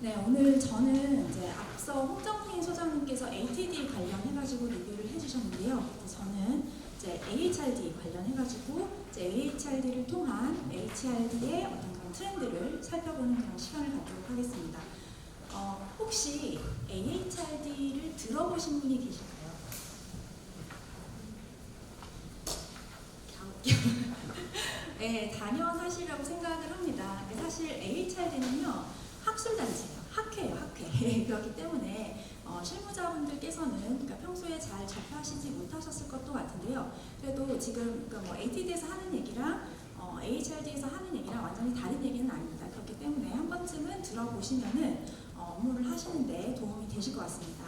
네, 오늘 저는 이제 앞서 홍정민 소장님께서 ATD 관련해가지고 리뷰를 해주셨는데요. 저는 이제 AHRD 관련해가지고 이제 AHRD를 통한 HRD의 어떤 그런 트렌드를 살펴보는 그런 시간을 갖도록 하겠습니다. 혹시 AHRD를 들어보신 분이 계실까요? 네, 당연하시라고 생각을 합니다. 사실 AHRD는요, 학술단체예요. 학회예요, 학회. 그렇기 때문에 실무자분들께서는 그러니까 평소에 잘 접하시지 못하셨을 것도 같은데요. 그래도 지금 그러니까 뭐 ATD에서 하는 얘기랑 AHRD에서 하는 얘기랑 완전히 다른 얘기는 아닙니다. 그렇기 때문에 한 번쯤은 들어보시면은 업무를 하시는데 도움이 되실 것 같습니다.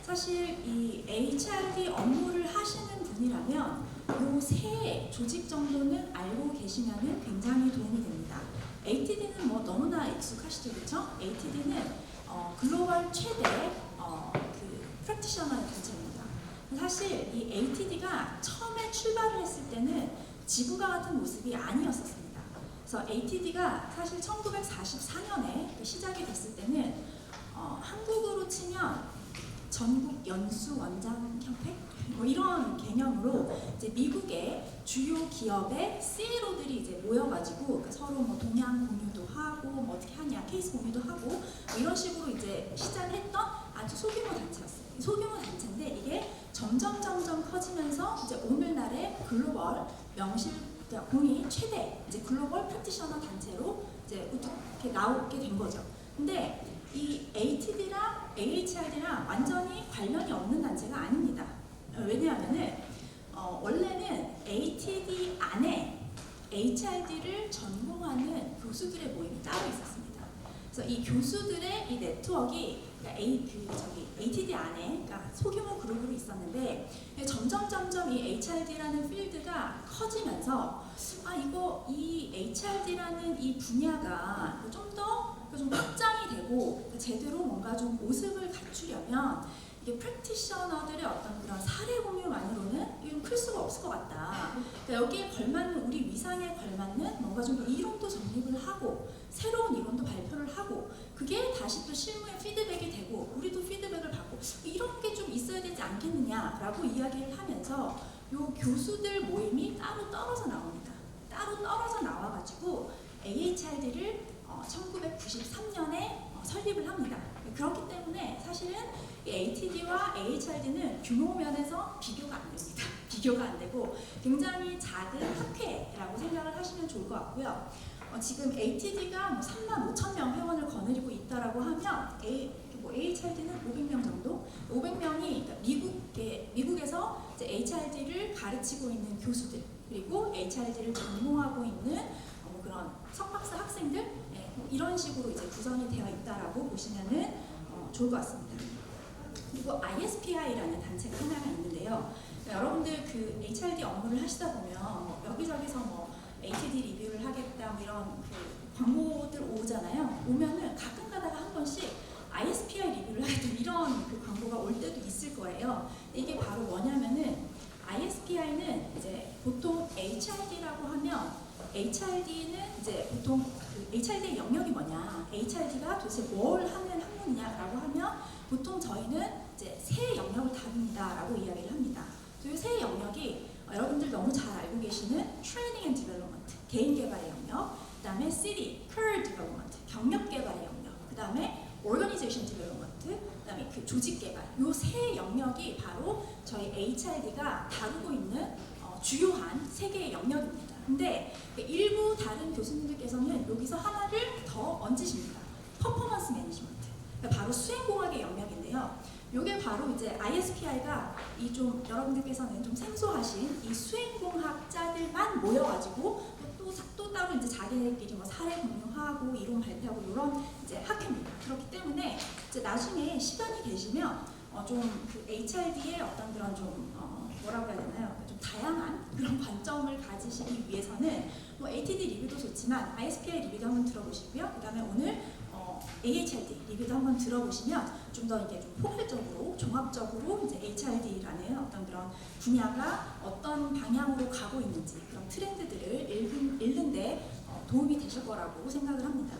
사실 이 HRD 업무를 하시는 분이라면 이 세 조직 정도는 알고 계시면은 굉장히 도움이 됩니다. ATD는 뭐 너무나 익숙하시죠, 그렇죠? ATD는 글로벌 최대 그 프랙티셔널 단체입니다. 사실 이 ATD가 처음에 출발을 했을 때는 지금과 같은 모습이 아니었었습니다. 그래서 ATD가 사실 1944년에 시작이 됐을 때는 한국으로 치면 전국 연수 원장 협회 뭐 이런 개념으로 이제 미국의 주요 기업의 CEO들이 이제 모여가지고 그러니까 서로 뭐 동향 공유도 하고 뭐 어떻게 하냐 케이스 공유도 하고 뭐 이런 식으로 이제 시작을 했던 아주 소규모 단체였어요. 소규모 단체인데 이게 점점 커지면서 이제 오늘날의 글로벌 명실 공이 최대 이제 글로벌 프랙티셔너 단체로 이제 이렇게 나오게 된 거죠. 근데 이 ATD랑 AHRD랑 완전히 관련이 없는 단체가 아닙니다. 왜냐하면은 원래는 ATD 안에 HRD를 전공하는 교수들의 모임이 따로 있었습니다. 그래서 이 교수들의 이 네트워크가 ATD 안에 그러니까 소규모 그룹으로 있었는데 점점 이 HRD라는 필드가 커지면서 이 HRD라는 이 분야가 좀 확장이 되고 제대로 뭔가 좀 모습을 갖추려면 이게 프랙티셔너들의 어떤 그런 사례 공유만으로는 이건 클 수가 없을 것 같다. 그러니까 여기에 걸맞는 우리 위상에 걸맞는 뭔가 좀 이론도 정립을 하고 새로운 이론도 발표를 하고 그게 다시 또 실무에 피드백이 되고 우리도 피드백을 받고 이런 게 좀 있어야 되지 않겠느냐라고 이야기를 하면서 요 교수들 모임이 따로 떨어져 나옵니다. 따로 떨어져 나와가지고 AHRD를 1993년에 설립을 합니다. 그렇기 때문에 사실은 ATD와 AHRD는 규모 면에서 비교가 안 됩니다. 비교가 안 되고 굉장히 작은 학회라고 생각을 하시면 좋을 것 같고요. 지금 ATD가 뭐 3만 5천 명 회원을 거느리고 있다라고 하면 AHRD는 500명 정도? 500명이 그러니까 미국에서 이제 HRD를 가르치고 있는 교수들 그리고 HRD를 전공하고 있는 그런 석박사 학생들 뭐 이런 식으로 이제 구성이 되어 있다라고 보시면은 좋을 것 같습니다. 그리고 ISPI라는 단체가 하나가 있는데요. 그러니까 여러분들 그 HRD 업무를 하시다 보면 여기저기서 뭐 ATD 리뷰를 하겠다 뭐 이런 그 광고들 오잖아요. 오면은 가끔 가다가 한 번씩 ISPI 리뷰를 하겠다 이런 그 광고가 올 때도 있을 거예요. 이게 바로 뭐냐면은 ISPI는 이제 보통 HRD라고 하면 HRD는 이제 보통 그 HRD의 영역이 뭐냐, HRD가 도대체 뭘 하는 학문이냐라고 하면 보통 저희는 이제 세 영역을 다룹니다라고 이야기를 합니다. 이 세 영역이 여러분들 너무 잘 알고 계시는 트레이닝 앤 디벨롭먼트, 개인 개발의 영역, 그다음에 city, career development, 경력 개발의 영역, 그다음에 organization development, 그다음에 그 조직 개발. 이 세 영역이 바로 저희 HRD가 다루고 있는 주요한 세 개의 영역입니다. 근데 일부 다른 교수님들께서는 여기서 하나를 더 얹으십니다. 퍼포먼스 매니지먼트. 바로 수행공학의 영역인데요. 이게 바로 이제 ISPI가 이 좀 여러분들께서는 좀 생소하신 이 수행공학자들만 모여가지고 또 따로 이제 자기네들끼리 뭐 사례 공유하고 이론 발표하고 이런 이제 학회입니다. 그렇기 때문에 이제 나중에 시간이 되시면 좀 그 HRD의 어떤 그런 좀 뭐라고 해야 되나요? 좀 다양한 그런 관점을 가지시기 위해서는 뭐 ATD 리뷰도 좋지만 ISPI 리뷰도 한번 들어보시고요. 그다음에 오늘 AHRD 리뷰도 한번 들어보시면 좀 더 이게 좀 포괄적으로 종합적으로 이제 HRD라는 어떤 그런 분야가 어떤 방향으로 가고 있는지 그런 트렌드들을 읽는데 도움이 되실 거라고 생각을 합니다.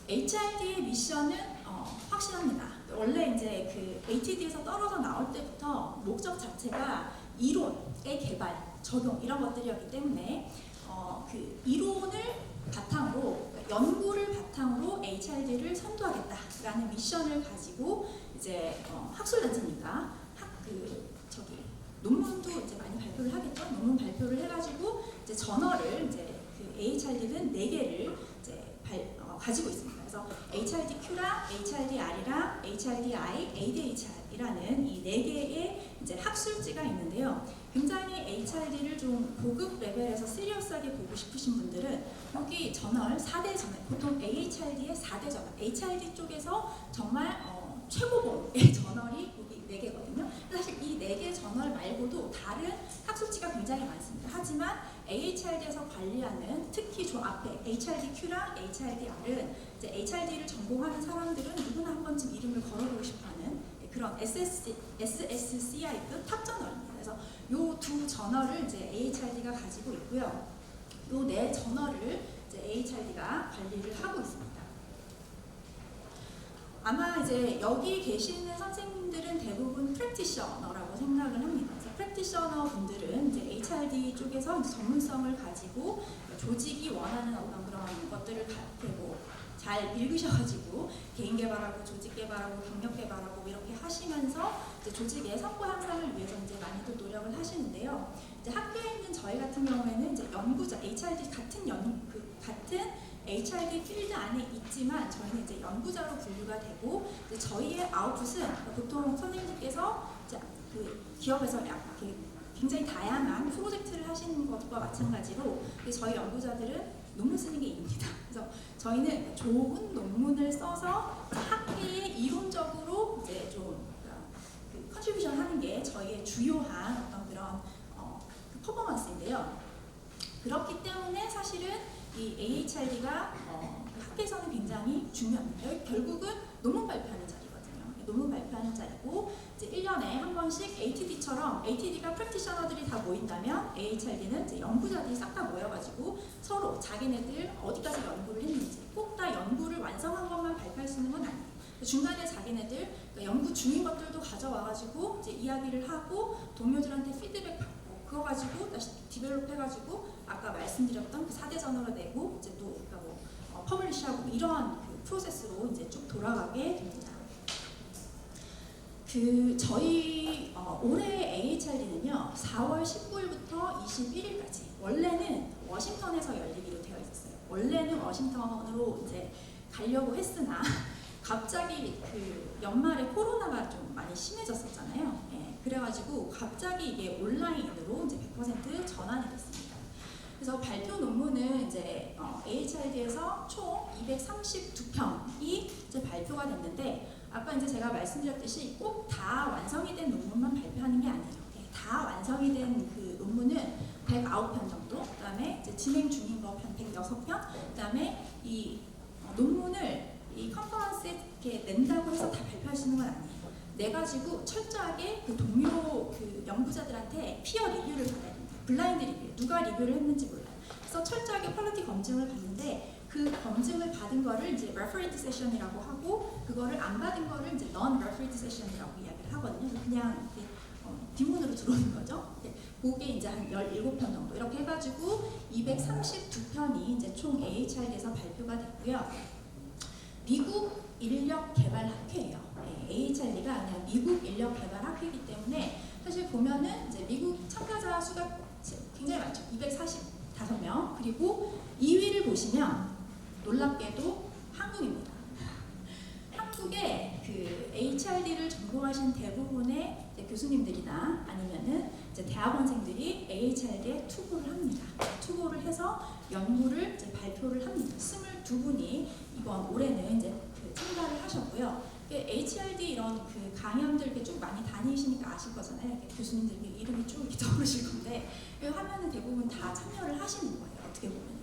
HRD의 미션은 확실합니다. 원래 이제 그 ATD에서 떨어져 나올 때부터 목적 자체가 이론의 개발, 적용 이런 것들이었기 때문에 그 이론을 바탕으로 연구를 바탕으로 HRD를 선도하겠다라는 미션을 가지고 이제 학술단체니까 논문도 이제 많이 발표를 하겠죠. 논문 발표를 해가지고 이제 저널을 이제 그 HRD는 4개를 이제 가지고 있습니다. 그래서 HRDQ랑 HRDR이랑 HRDI, ADHR이라는 이 4개의 이제 학술지가 있는데요. 굉장히 HRD를 좀 고급 레벨에서 시리어스하게 보고 싶으신 분들은 여기 저널 4대 저널, 보통 AHRD의 4대 저널, HRD 쪽에서 정말 최고봉의 저널이 여기 4개거든요. 사실 이 4개 저널 말고도 다른 학술지가 굉장히 많습니다. 하지만 AHRD에서 관리하는 특히 저 앞에 HRDQ랑 HRDR은 이제 HRD를 전공하는 사람들은 누구나 한 번쯤 이름을 걸어보고 싶어하는 그런 SSCI급 탑 저널입니다. 그래서 이 두 저널을 이제 AHRD가 가지고 있고요. 이 4 저널을 이제 AHRD가 관리를 하고 있습니다. 아마 이제 여기 계시는 선생님들은 대부분 프랙티셔너라고 생각을 합니다. 그래서 프랙티셔너 분들은 이제 HRD 쪽에서 이제 전문성을 가지고 조직이 원하는 어떤 그런 것들을 잘 읽으셔가지고 개인 개발하고 조직 개발하고 경력 개발하고 이렇게 하시면서 이제 조직의 성과 향상을 위해서 이제 많이들 노력을 하시는데요. 이제 학교에 있는 저희 같은 경우에는 이제 연구자 HRD 같은 HRD 필드 안에 있지만 저희는 이제 연구자로 분류가 되고 이제 저희의 아웃풋은 보통 선생님들께서 이제 그 기업에서 이렇게 굉장히 다양한 프로젝트를 하시는 것과 마찬가지로 저희 연구자들은 논문 쓰는 게 일입니다. 그래서 저희는 좋은 논문을 써서 학계에 이론적으로 이제 좀 컨트리뷰션 하는 게 저희의 주요한 어떤 그런 퍼포먼스인데요. 그렇기 때문에 사실은 이 AHRD가 학계에서는 굉장히 중요합니다. 여기 결국은 논문 발표하는 자리거든요. 논문 발표하는 자리고 이제 1년에 한 번씩 ATD처럼 ATD가 프랙티셔너들이 다 모인다면 AHRD는 이제 연구자들이 싹 다 모여가지고 서로 자기네들 어디까지 연구를 했는지 꼭 다 연구를 완성한 것만 발표할 수 있는 건 아니에요. 중간에 자기네들 그러니까 연구 중인 것들도 가져와가지고 이제 이야기를 하고 동료들한테 피드백 받고 그거 가지고 다시 디벨롭 해가지고 아까 말씀드렸던 그 4대 저널을 내고 이제 또 그러니까 퍼블리시하고 이러한 그 프로세스로 이제 쭉 돌아가게 됩니다. 저희 올해 AHRD는요 4월 19일부터 21일까지 원래는 워싱턴에서 열리기로 되어 있었어요. 원래는 워싱턴으로 이제 가려고 했으나 갑자기 그 연말에 코로나가 좀 많이 심해졌었잖아요. 예, 그래가지고 갑자기 이게 온라인으로 이제 100% 전환이 됐습니다. 그래서 발표 논문은 이제 AHRD에서 총 232편이 이제 발표가 됐는데 아까 이제 제가 말씀드렸듯이 꼭 다 완성이 된 논문만 발표하는 게 아니에요. 예, 다 완성이 된 그 논문은 109편 정도, 그다음에 이제 진행 중인 거 106편, 그다음에 이 논문을 이 컨퍼런스에 이렇게 낸다고 해서 다 발표할 수 있는 건 아니에요. 내가지고 철저하게 그 동료 그 연구자들한테 피어 리뷰를 받아야 됩니다. 블라인드 리뷰, 누가 리뷰를 했는지 몰라요. 그래서 철저하게 퀄리티 검증을 받는데 그 검증을 받은 거를 이제 reference 세션이라고 하고 그거를 안 받은 거를 이제 non-reference 세션이라고 이야기를 하거든요. 그냥 이렇게 뒷문으로 들어오는 거죠. 그게 이제 한 17편 정도 이렇게 해가지고 232편이 이제 총 AHRD에서 발표가 됐고요. 미국 인력 개발 학회예요. AHRD가 그냥 미국 인력 개발 학회이기 때문에 사실 보면은 이제 미국 참가자 수가 굉장히 많죠. 245명. 그리고 2위를 보시면 놀랍게도 한국입니다. 한국에 그 HRD를 전공하신 대부분의 교수님들이나 아니면은 이제 대학원생들이 HRD에 투고를 합니다. 투고를 해서 연구를 이제 발표를 합니다. 22분이 이번 올해는 이제 그 참가를 하셨고요. HRD 이런 그 강연들 이렇게 쭉 많이 다니시니까 아실 거잖아요. 이렇게 교수님들 이름이 쭉 이렇게 떠오르실 건데 하면은 대부분 다 참여를 하시는 거예요. 어떻게 보면.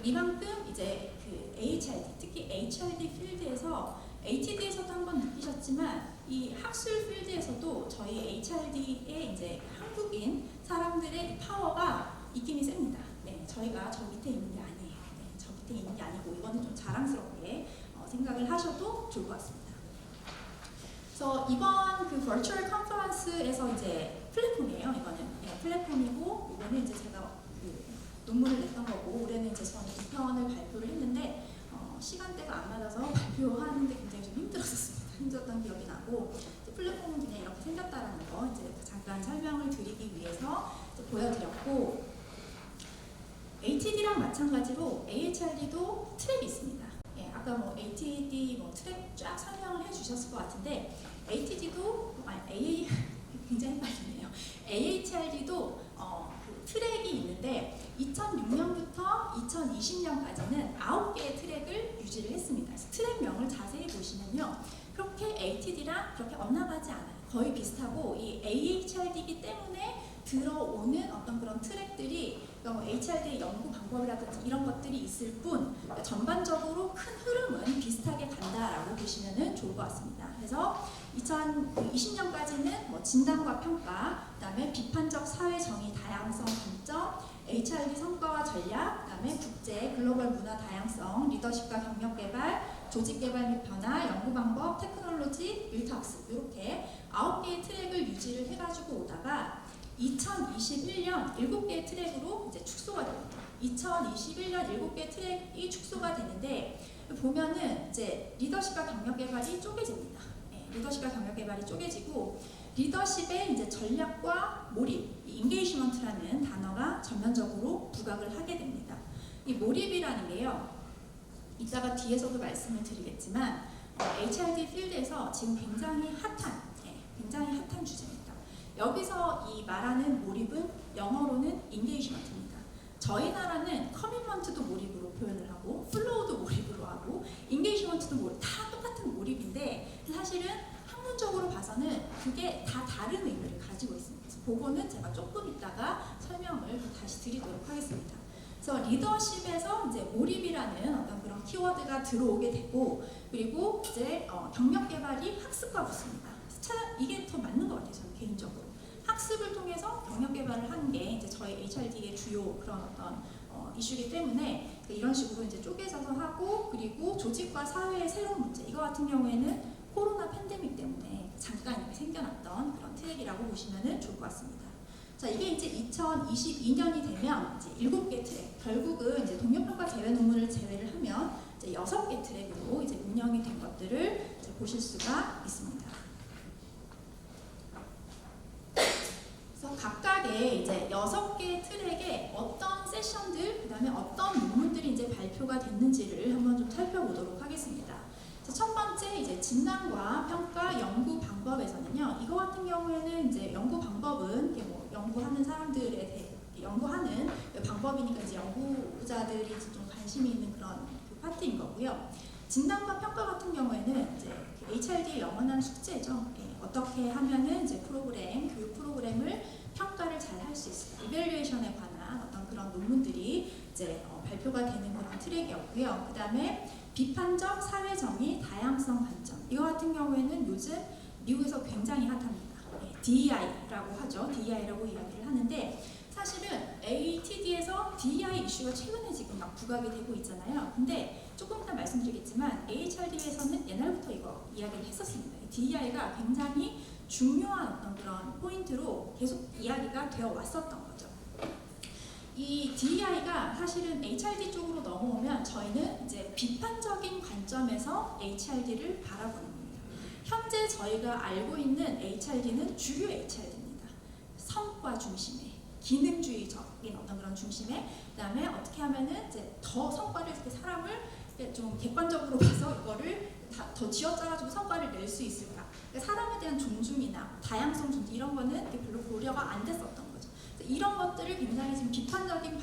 이만큼 이제 그 HRD, 특히 HRD 필드에서 ATD에서도 한번 느끼셨지만 이 학술 필드에서도 저희 HRD의 이제 한국인 사람들의 파워가 있긴 셉니다. 네, 저희가 저 밑에 있는 게 아니에요. 네, 저 밑에 있는 게 아니고 이거는 좀 자랑스럽게 좋을 것 같습니다. 그래서 이번 그 버추얼 컨퍼런스에서 이제 플랫폼이에요. 이거는 플랫폼이고, 이거는 이제 제가 그 논문을 냈던 거고, 올해는 이제 저는 2편을 발표를 했는데 시간대가 안 맞아서 발표하는데 굉장히 좀 힘들었었습니다. 힘들었던 기억이 나고, 플랫폼은 그냥 이렇게 생겼다라는 거 이제 잠깐 설명을 드리기 위해서 보여드렸고, ATD랑 마찬가지로 AHRD도 트랙이 있습니다. 아까 뭐 ATD 뭐 트랙 쫙 설명을 해주셨을 것 같은데, ATD도 굉장히 빨리네요. AHRD도 그 트랙이 있는데 2006년부터 2020년까지는 9개의 트랙을 유지를 했습니다. 그래서 트랙명을 자세히 보시면요, 그렇게 ATD랑 그렇게 엇나가지 않아요. 거의 비슷하고, 이 AHRD이기 때문에 들어오는 어떤 그런 트랙들이 뭐 HRD의 연구 방법이라든지 이런 것들이 있을 뿐, 전반적으로 큰 흐름은 비슷하게 간다라고 보시면 좋을 것 같습니다. 그래서 2020년까지는 뭐 진단과 평가, 그다음에 비판적 사회 정의 다양성 관점, HRD 성과와 전략, 그다음에 국제 글로벌 문화 다양성, 리더십과 경력 개발, 조직 개발 및 변화, 연구 방법, 테크놀로지, 일터 학습, 이렇게 9개의 트랙을 유지를 해가지고 오다가 2021년 7개의 트랙으로 이제 축소가 됩니다. 2021년 7개의 트랙이 축소가 되는데, 보면은 이제 리더십과 경력 개발이 쪼개집니다. 리더십과 경력 개발이 쪼개지고, 리더십의 이제 전략과 몰입, 인게이지먼트라는 단어가 전면적으로 부각을 하게 됩니다. 이 몰입이라는 게요, 이따가 뒤에서도 말씀을 드리겠지만 HRD 필드에서 지금 굉장히 핫한 주제입니다. 여기서 이 말하는 몰입은 영어로는 인게이지먼트입니다. 저희 나라는 커밋먼트도 몰입으로 표현을 하고, 플로우도 몰입으로 하고, 인게이지먼트도 몰입, 다 똑같은 몰입인데 사실은 학문적으로 봐서는 그게 다 다른 의미를 가지고 있습니다. 그래서 그거는 제가 조금 이따가 설명을 다시 드리도록 하겠습니다. 그래서 리더십에서 이제 몰입이라는 어떤 그런 키워드가 들어오게 되고, 그리고 이제 경력 개발이 학습과 붙습니다. 이게 더 맞는 것 같아요, 저는 개인적으로. 학습을 통해서 경력 개발을 하는 게 이제 저희 HRD의 주요 그런 어떤 이슈이기 때문에 이런 식으로 이제 쪼개져서 하고, 그리고 조직과 사회의 새로운 문제, 이거 같은 경우에는 코로나 팬데믹 때문에 잠깐 이렇게 생겨났던 그런 트랙이라고 보시면 좋을 것 같습니다. 자, 이게 이제 2022년이 되면 이제 7개 트랙, 결국은 이제 동료평가 제외 논문을 제외를 하면 이제 6개 트랙으로 이제 운영이 된 것들을 이제 보실 수가 있습니다. 그래서 각각의 이제 6개 트랙에 어떤 세션들, 그다음에 어떤 논문들이 이제 발표가 됐는지를 한번 좀 살펴보도록 하겠습니다. 첫 번째 이제 진단과 평가 연구 방법에서는요, 이거 같은 경우에는 이제 연구 방법은 뭐 연구하는 사람들에 대해 연구하는 방법이니까 이제 연구자들이 좀 관심이 있는 그런 그 파트인 거고요. 진단과 평가 같은 경우에는 이제 HRD의 영원한 숙제죠. 어떻게 하면은 이제 교육 프로그램을 평가를 잘 할 수 있을까, 이밸류에이션에 관한 어떤 그런 논문들이 이제 발표가 되는 그런 트랙이었고요. 그다음에 비판적 사회 정의 다양성 관점, 이거 같은 경우에는 요즘 미국에서 굉장히 핫합니다. DEI라고 하죠. DEI라고 이야기를 하는데, 사실은 ATD에서 DEI 이슈가 최근에 지금 막 부각이 되고 있잖아요. 근데 조금 이따 말씀드리겠지만 AHRD에서는 옛날부터 이거 이야기를 했었습니다. DEI가 굉장히 중요한 어떤 그런 포인트로 계속 이야기가 되어 왔었던 거죠. 이 DEI가 사실은 HRD 쪽으로 넘어오면 저희는 이제 비판적인 관점에서 HRD를 바라보는 겁니다. 현재 저희가 알고 있는 HRD는 주류 HRD입니다. 성과 중심의, 기능주의적인 어떤 그런 중심의, 그다음에 어떻게 하면은 이제 더 성과를 이렇게 사람을 좀 객관적으로 봐서 이거를 더 쥐어짜가지고 성과를 낼 수 있을까? 그러니까 사람에 대한 존중이나 다양성 존중, 이런 거는 별로 고려가 안 됐었던 거죠. 이런 것들을 굉장히 지금 비판적인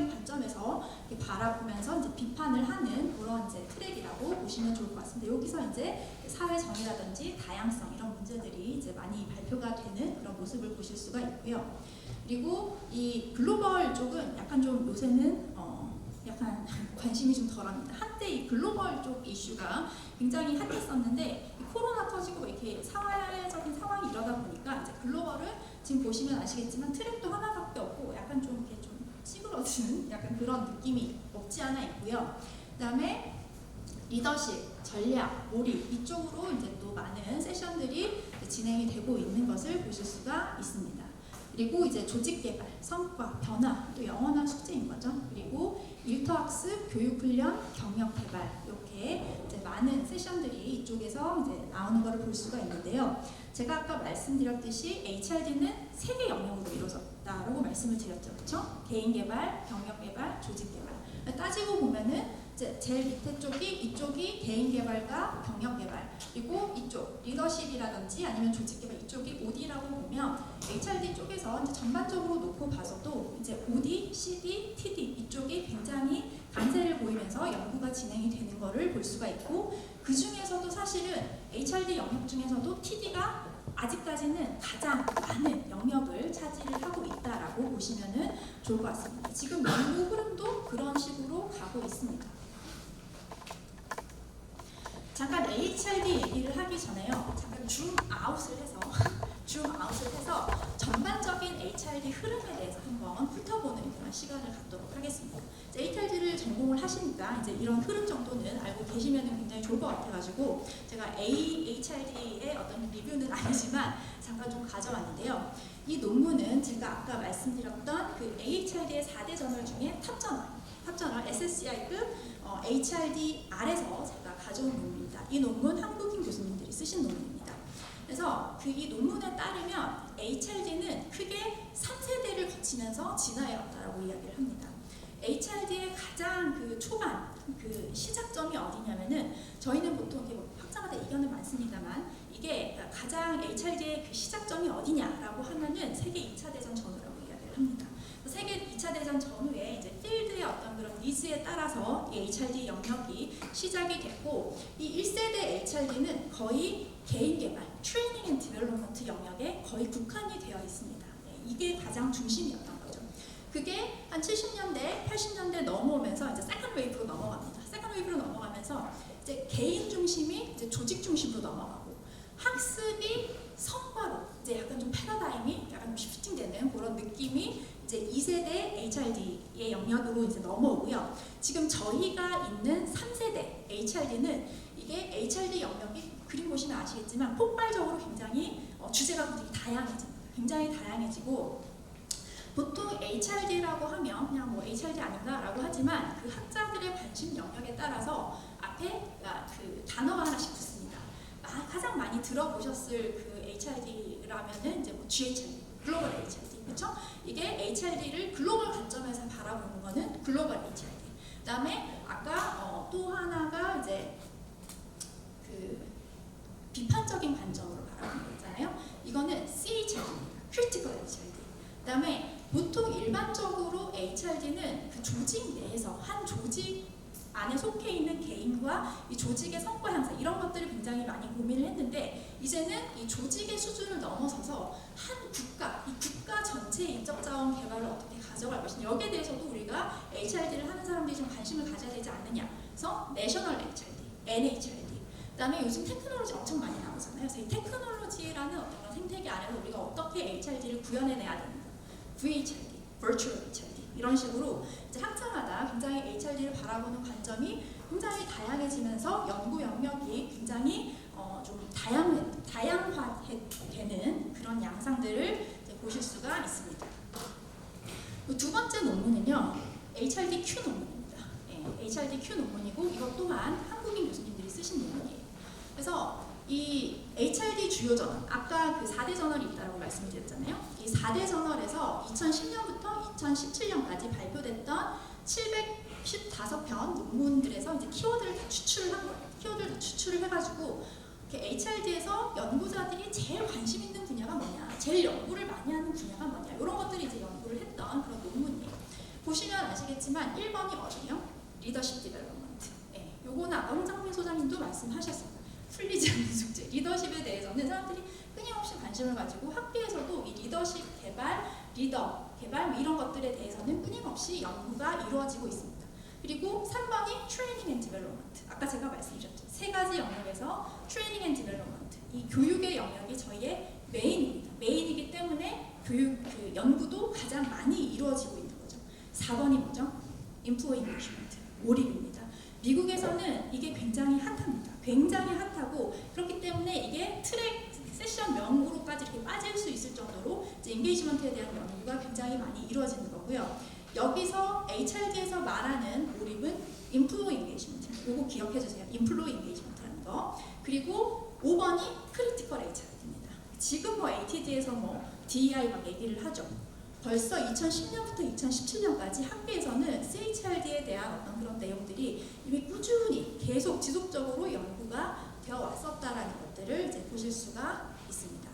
관점에서 바라보면서 이제 비판을 하는 그런 이제 트랙이라고 보시면 좋을 것 같습니다. 여기서 이제 사회 정의라든지 다양성 이런 문제들이 이제 많이 발표가 되는 그런 모습을 보실 수가 있고요. 그리고 이 글로벌 쪽은 약간 좀 요새는 약간 관심이 좀 덜합니다. 한때 이 글로벌 쪽 이슈가 굉장히 핫했었는데, 코로나 터지고 이렇게 사회적인 상황이 이러다 보니까 이제 글로벌은 지금 보시면 아시겠지만 트랙도 하나밖에 없고 약간 좀 이렇게 좀 찌그러지는 약간 그런 느낌이 없지 않아 있고요. 그다음에 리더십, 전략, 몰입 이쪽으로 이제 또 많은 세션들이 진행이 되고 있는 것을 보실 수가 있습니다. 그리고 이제 조직 개발, 성과, 변화, 또 영원한 숙제인 거죠. 그리고 일터학습, 교육훈련, 경력 개발 이렇게 이제 많은 세션들이 이쪽에서 이제 나오는 것을 볼 수가 있는데요. 제가 아까 말씀드렸듯이 HRD는 3개 영역으로 이루어졌다라고 말씀을 드렸죠, 그렇죠? 개인 개발, 경력 개발, 조직 개발. 따지고 보면은 이제 제일 밑에 이쪽이 개인 개발과 경력 개발, 그리고 이쪽 리더십이라든지 아니면 조직 개발 이쪽이 OD라고 보면 HRD 쪽에서 이제 전반적으로 놓고 봐서도 이제 OD, CD, TD 이쪽이 굉장히 강세를 보이면서 연구가 진행이 되는 것을 볼 수가 있고, 그 중에서도 사실은 HRD 영역 중에서도 TD가 아직까지는 가장 많은 영역을 차지를 하고 있다라고 보시면 좋을 것 같습니다. 지금 연구 흐름도 그런 식으로 가고 있습니다. 잠깐 HRD 얘기를 하기 전에요. 잠깐 줌아웃을 해서 전반적인 HRD 흐름에 대해서 한번 훑어보는 그런 시간을 갖도록 하겠습니다. HRD를 전공을 하시니까 이제 이런 흐름 정도는 알고 계시면 굉장히 좋을 것 같아가지고 제가 HRD의 어떤 리뷰는 아니지만 잠깐 좀 가져왔는데요. 이 논문은 제가 아까 말씀드렸던 그 HRD의 4대 저널 중에 탑저널 SSCI급 HRDR에서 제가 가져온 논문입니다. 이 논문 한국인 교수님들이 쓰신 논문입니다. 그래서 이 논문에 따르면 HRD는 크게 3세대를 거치면서 진화해 왔다라고 이야기를 합니다. HRD의 가장 그 초반 그 시작점이 어디냐면은 저희는 보통 이게 뭐 학자마다 의견은 많습니다만 이게 가장 HRD의 그 시작점이 어디냐라고 하면은 세계 2차 대전 전후라고 이야기를 합니다. 세계 2차 대전 전후에 이제 필드의 어떤 그런 니즈에 따라서 이 HRD 영역이 시작이 됐고, 이 1세대 HRD는 거의 개인 개발, 트레이닝 앤 디벨롭먼트 영역에 거의 국한이 되어 있습니다. 이게 가장 중심이었던 거죠. 그게 한 70년대, 80년대 넘어오면서 이제 세컨드 웨이브로 넘어갑니다. 세컨드 웨이브로 넘어가면서 이제 개인 중심이 이제 조직 중심으로 넘어가고, 학습이 성과로 이제 약간 좀 패러다임이 약간 좀 시프팅되는 그런 느낌이 이제 2세대 HRD의 영역으로 이제 넘어오고요. 지금 저희가 있는 3세대 HRD는 이게 HRD 영역이 그림 보시면 아시겠지만 폭발적으로 굉장히 주제가 굉장히 다양해지고 보통 HRD라고 하면 그냥 뭐 HRD 아닌가라고 하지만 그 학자들의 관심 영역에 따라서 앞에 그 단어가 하나씩 붙습니다. 가장 많이 들어보셨을 그 HRD라면은 이제 뭐 GHRD, 글로벌 HRD, 그렇죠? 이게 HRD를 글로벌 관점에서 바라보는 거는 글로벌 HRD. 그다음에 아까 또 하나가 이제 그 비판적인 관점으로 바라보는 거 있잖아요. 이거는 CHRD입니다. Critical HRD. 그다음에 보통 일반적으로 HRD는 그 조직 내에서 한 조직 안에 속해 있는 개인과 이 조직의 성과 향상 이런 것들을 굉장히 많이 고민을 했는데 이제는 이 조직의 수준을 넘어서서 한 국가, 이 국가 전체의 인적 자원 개발을 어떻게 가져갈 것이냐 여기에 대해서도 우리가 HRD를 하는 사람들이 좀 관심을 가져야 되지 않느냐. 그래서 내셔널 HRD, NHRD 그다음에 요즘 테크놀로지 엄청 많이 나오잖아요. 그래서 이 테크놀로지라는 어떤 그런 생태계 안에서 우리가 어떻게 HRD를 구현해내야 되는가. VHRD, Virtual HRD 이런 식으로 이제 학자마다 굉장히 HRD를 바라보는 관점이 굉장히 다양해지면서 연구 영역이 굉장히 좀 다양화되는 그런 양상들을 이제 보실 수가 있습니다. 두 번째 논문은요, HRDQ 논문입니다. HRDQ 논문이고 이것 또한 한국인 교수님들이 쓰신 논문이에요. 그래서 이 HRD 주요 저널, 아까 그 4대 저널이 있다고 말씀드렸잖아요. 이 4대 저널에서 2010년부터 2017년까지 발표됐던 715편 논문들에서 이제 키워드를 다 추출을 한 거예요. 키워드를 다 추출을 해가지고 HRD에서 연구자들이 제일 관심 있는 분야가 뭐냐, 제일 연구를 많이 하는 분야가 뭐냐, 이런 것들이 이제 연구를 했던 그런 논문이에요. 보시면 아시겠지만 1번이 어디요? 리더십 디벨롭먼트. 요거는 아까 홍정민 소장님도 말씀하셨어요. 풀리지 않는 숙제. 리더십에 대해서는 사람들이 끊임없이 관심을 가지고 학계에서도 이 리더십 개발, 리더 개발 뭐 이런 것들에 대해서는 끊임없이 연구가 이루어지고 있습니다. 그리고 3번이 트레이닝 앤 디벨롭먼트. 아까 제가 말씀드렸죠. 세 가지 영역에서 트레이닝 앤 디벨롭먼트. 이 교육의 영역이 저희의 메인입니다. 메인이기 때문에 교육, 그 연구도 가장 많이 이루어지고 있는 거죠. 4번이 뭐죠? 인플로이 매니지먼트. 몰입입니다. 미국에서는 이게 굉장히 핫합니다. 굉장히 핫하고 그렇기 때문에 이게 트랙 세션 명으로까지 이렇게 빠질 수 있을 정도로 이제 인게이지먼트에 대한 연구가 굉장히 많이 이루어지는 거고요. 여기서 HRD에서 말하는 몰입은 인플로이 인게이지먼트. 이거 기억해 주세요. 인플로이 인게이지먼트라는 거. 그리고 5번이 크리티컬 HRD입니다. 지금 뭐 ATD에서 뭐 DEI 막 얘기를 하죠. 벌써 2010년부터 2017년까지 학계에서는 CHRD에 대한 어떤 그런 내용들이 이미 꾸준히 계속 지속적으로 연구가 되어 왔었다라는 것들을 이제 보실 수가 있습니다.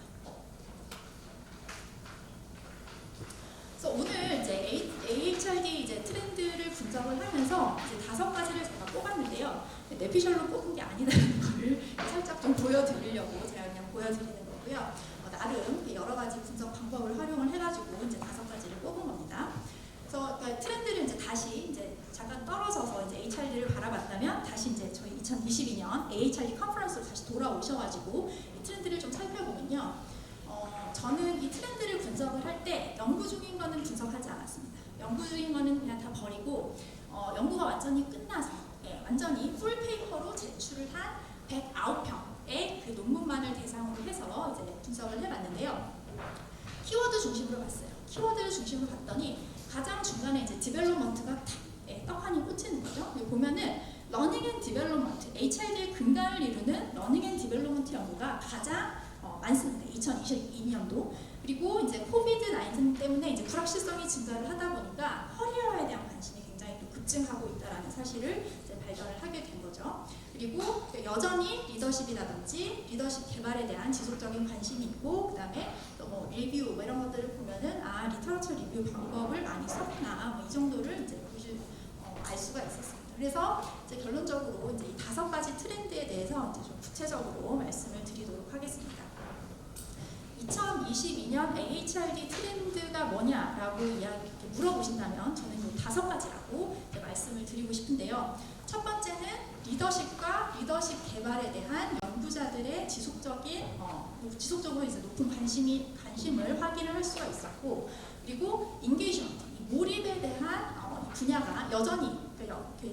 그래서 오늘 이제 AHRD 이제 트렌드를 분석을 하면서 이제 5가지를 제가 뽑았는데요. 내피셜로 뽑은 게 아니라는 거를 살짝 좀 보여드리려고 제가 그냥 보여드리는 거고요. 나름 여러 가지 분석 방법을 활용을 해가지고 이제 5가지를 뽑은 겁니다. 그래서 그러니까 트렌드를 이제 다시 이제 잠깐 떨어져서 이제 HRD를 바라봤다면 다시 이제 저희 2022년 AHRD 컨퍼런스로 다시 돌아오셔가지고 이 트렌드를 좀 살펴보면요. 저는 이 트렌드를 분석을 할 때 연구 중인 거는 분석하지 않았습니다. 연구 중인 거는 그냥 다 버리고 연구가 완전히 끝나서 완전히 풀 페이퍼로 제출을 한 109편의 그 논문만을 대상으로 해서 이제 분석을 해봤는데요. 키워드 중심으로 봤어요. 키워드를 중심으로 봤더니 가장 중간에 이제 디벨롭먼트가 떡하니 꽂히는 거죠. 보면은 러닝 앤 디벨롭먼트, HRD의 근간을 이루는 러닝 앤 디벨롭먼트 연구가 가장 많습니다. 2022년도. 그리고 이제 코비드 19 때문에 이제 불확실성이 증가를 하다 보니까 커리어에 대한 관심이 굉장히 또 급증하고 있다라는 사실을 이제 발견을 하게 된 거죠. 그리고 여전히 리더십이라든지 리더십 개발에 대한 지속적인 관심이 있고, 그다음에 또 뭐 리뷰 뭐 이런 것들을 보면은 리터처 리뷰 방법을 많이 썼구나 뭐 이 정도를 이제 알 수가 있었습니다. 그래서 이제 결론적으로 이제 이 5가지 트렌드에 대해서 이제 좀 구체적으로 말씀을 드리도록 하겠습니다. 2022년 AHRD 트렌드가 뭐냐라고 물어보신다면 저는 이 5가지라고 말씀을 드리고 싶은데요. 첫 번째는 리더십과 리더십 개발에 대한 연구자들의 지속적으로 이제 높은 관심을 확인을 할 수가 있었고, 그리고 인게이지먼트, 몰입에 대한 분야가 여전히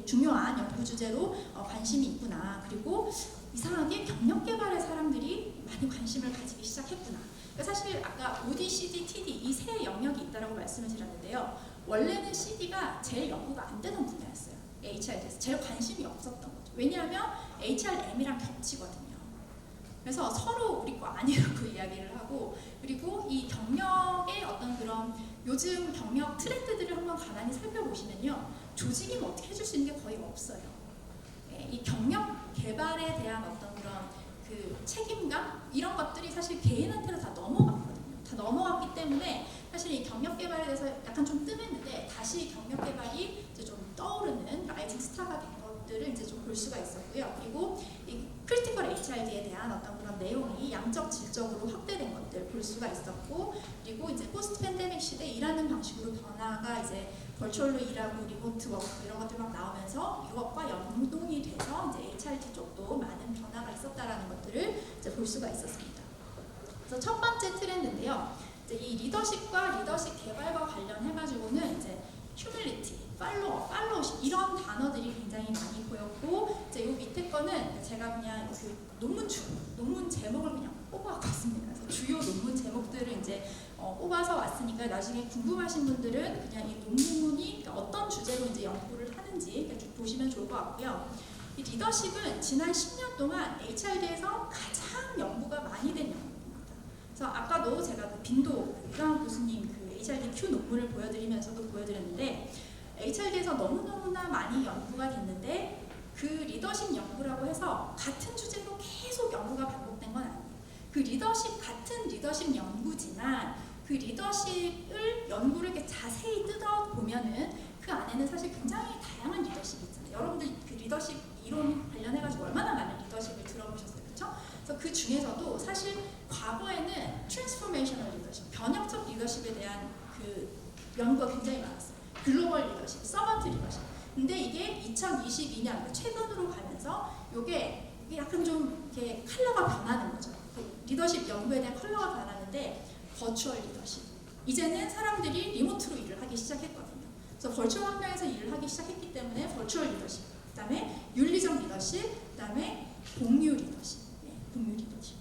중요한 연구 주제로 관심이 있구나. 그리고 이상하게 경력 개발에 사람들이 많이 관심을 가지기 시작했구나. 그러니까 사실 아까 OD, CD, TD 이 세 영역이 있다고 말씀을 드렸는데요. 원래는 CD가 제일 연구가 안 되던 분야였어요. HRD에서 제일 관심이 없었던 거죠. 왜냐하면 HRM이랑 겹치거든요. 그래서 서로 우리 거 아니라고 이야기를 하고, 그리고 이 경력의 어떤 그런 요즘 경력 트렌드들을 한번 가만히 살펴보시면요. 조직이 뭐 어떻게 해줄 수 있는 게 거의 없어요. 이 경력 개발에 대한 어떤 그런 그 책임감 이런 것들이 사실 개인한테로 다 넘어갔거든요. 다 넘어갔기 때문에 사실 이 경력 개발에 대해서 약간 좀 뜸했는데 다시 경력 개발이 이제 좀 떠오르는 라이징 스타가 된 것들을 이제 좀 볼 수가 있었고요. 그리고 이 크리티컬 HRD에 대한 어떤 그런 내용이 양적 질적으로 확대된 것들 볼 수가 있었고, 그리고 이제 포스트 팬데믹 시대 일하는 방식으로 변화가 이제 버추얼로 일하고 리모트 워크 이런 것들 막 나오면서 유업과 연동이 돼서 이제 HRD 쪽도 많은 변화가 있었다라는 것들을 이제 볼 수가 있었습니다. 그래서 첫 번째 트렌드인데요. 이제 이 리더십과 리더십 개발과 관련해가지고는 이제 휴밀리티, 팔로우십 이런 단어들이 굉장히 많이 보였고, 이제 요 밑에 거는 제가 그냥 그 논문 제목을 그냥 뽑아갖고 왔습니다. 그래서 주요 논문 제목들을 이제 뽑아서 왔으니까 나중에 궁금하신 분들은 그냥 이 논문이 어떤 주제로 이제 연구를 하는지 이렇게 보시면 좋을 것 같고요. 이 리더십은 지난 10년 동안 HRD에서 가장 연구가 많이 된 연구입니다. 그래서 아까도 제가 그 빈도 유강학 교수님 그 HRD Q 논문을 보여드리면서도 보여드렸는데, HRD에서 너무너무나 많이 연구가 됐는데 그 리더십 연구라고 해서 같은 주제로 계속 연구가 반복된 건 아니에요. 같은 리더십 연구지만 그 리더십을 연구를 이렇게 자세히 뜯어보면은 그 안에는 사실 굉장히 다양한 리더십이 있잖아요. 여러분들 그 리더십 이론 관련해가지고 얼마나 많은 리더십을 들어보셨어요, 그렇죠? 그래서 그 중에서도 사실 과거에는 트랜스포메이셔널 리더십, 변혁적 리더십에 대한 그 연구가 굉장히 많았어요. 글로벌 리더십, 서번트 리더십. 근데 이게 2022년 최근으로 가면서 이게 약간 좀 이렇게 컬러가 변하는 거죠. 리더십 연구에 대한 컬러가 변하는데 버추얼 리더십. 이제는 사람들이 리모트로 일을 하기 시작했거든요. 그래서 버추얼 환경에서 일을 하기 시작했기 때문에 버추얼 리더십. 그다음에 윤리적 리더십, 그다음에 공유 리더십. 공유 리더십.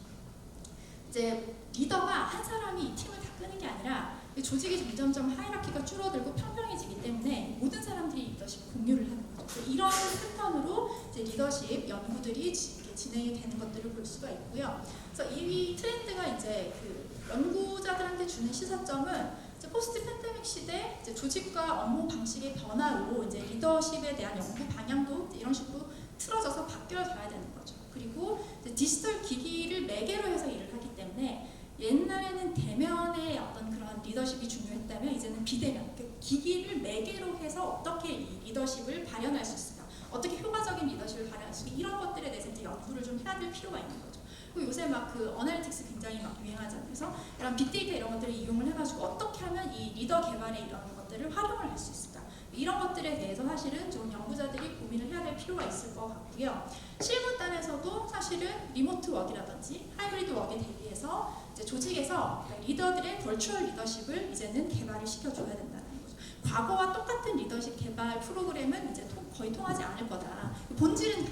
이제 리더가 한 사람이 이 팀을 다 끄는 게 아니라 조직이 점점 하이라키가 줄어들고 평평해지기 때문에 모든 사람들이 리더십 공유를 하는 거죠. 이런 패턴으로 이제 리더십 연구들이 진행이 되는 것들을 볼 수가 있고요. 그래서 이 트렌드가 이제 그 연구자들한테 주는 시사점은 이제 포스트 팬데믹 시대 이제 조직과 업무 방식의 변화로 이제 리더십에 대한 연구 방향도 이런 식으로 틀어져서 바뀌어져야 되는 거죠. 그리고 이제 디지털 기기를 매개로 해서 일을 하기 때문에 옛날에는 대면의 어떤 그런 리더십이 중요했다면 이제는 비대면, 기기를 매개로 해서 어떻게 이 리더십을 발현할 수 있을까, 어떻게 효과적인 리더십을 발현할 수 있을까, 이런 것들에 대해서 이제 연구를 좀 해야 될 필요가 있는 거죠. 그리고 요새 막 그 어널리틱스 굉장히 막 유행하잖아요. 그래서 이런 빅데이터 이런 것들을 이용을 해가지고 어떻게 하면 이 리더 개발에 이런 것들을 활용을 할 수 있을까, 이런 것들에 대해서 사실은 좀 연구자들이 고민을 해야 될 필요가 있을 것 같고요. 실무단에서도 사실은 리모트 워크라든지 하이브리드 워크에 대비해서 이제 조직에서 리더들의 버추얼 리더십을 이제는 개발을 시켜줘야 된다는 거죠. 과거와 똑같은 리더십 개발 프로그램은 이제 거의 통하지 않을 거다. 본질은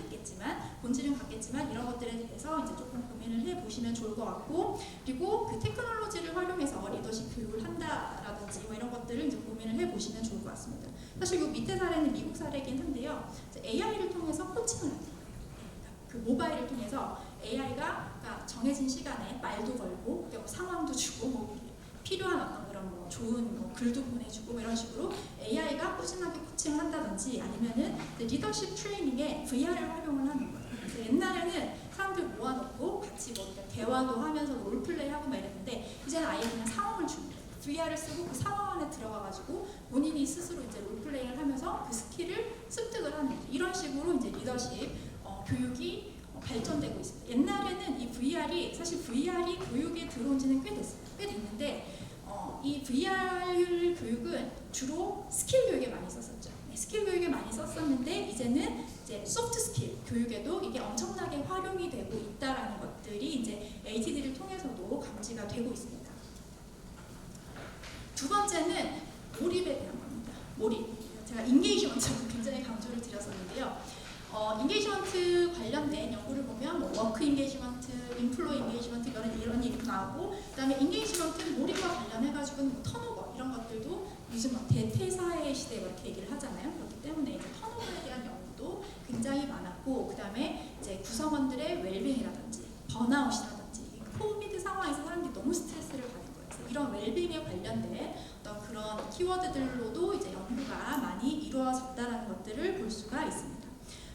같겠지만 이런 것들에 대해서 이제 조금 고민을 해보시면 좋을 것 같고, 그리고 그 테크놀로지를 활용해서 리더십 교육을 한다라든지 뭐 이런 것들을 이제 고민을 해보시면 좋을 것 같습니다. 사실 이 밑에 사례는 미국 사례이긴 한데요. AI를 통해서 코칭을 합니다. 그 모바일을 통해서 AI가 정해진 시간에 말도 걸고 뭐 상황도 주고 뭐 필요한 어떤 그런 뭐 좋은 뭐 글도 보내주고 뭐 이런 식으로 AI가 꾸준하게 코칭을 한다든지, 아니면은 리더십 트레이닝에 VR을 활용을 하는 거예요. 그래서 옛날에는 사람들 모아놓고 같이 뭐 대화도 하면서 롤플레이하고 막 이랬는데 이제는 아예 그냥 상황을 주는 거예요. VR을 쓰고 그 상황 안에 들어가가지고 본인이 스스로 이제 롤플레이를 하면서 그 스킬을 습득을 하는 거죠. 이런 식으로 이제 리더십 교육이 발전되고 있습니다. 옛날에는 이 VR이 교육에 들어온 지는 꽤 됐는데 이 VR 교육은 주로 스킬 교육에 많이 썼었죠. 스킬 교육에 많이 썼었는데 이제는 이제 소프트 스킬 교육에도 이게 엄청나게 활용이 되고 있다라는 것들이 이제 ATD를 통해서도 감지가 되고 있습니다. 두 번째는 몰입에 대한 겁니다. 몰입. 제가 인게이지먼트를 굉장히 강조를 드렸었는데요. 인게이지먼트 관련된 연구를 보면 뭐 워크 인게이지먼트, 인플로이 인게이지먼트 이런 얘기도 나오고, 그다음에 인게이지먼트 몰입과 관련해가지고는 뭐 턴오버 이런 것들도 요즘 막 대퇴사의 시대 이렇게 얘기를 하잖아요. 그렇기 때문에 이제 턴오버에 대한 연구도 굉장히 많았고, 그다음에 이제 구성원들의 웰빙이라든지 번아웃이라든지 코비드 상황에서 사람들이 너무 스트레스를 받는 거예요. 그래서 이런 웰빙에 관련된 어떤 그런 키워드들로도 이제 연구가 많이 이루어졌다는 것들을 볼 수가 있습니다.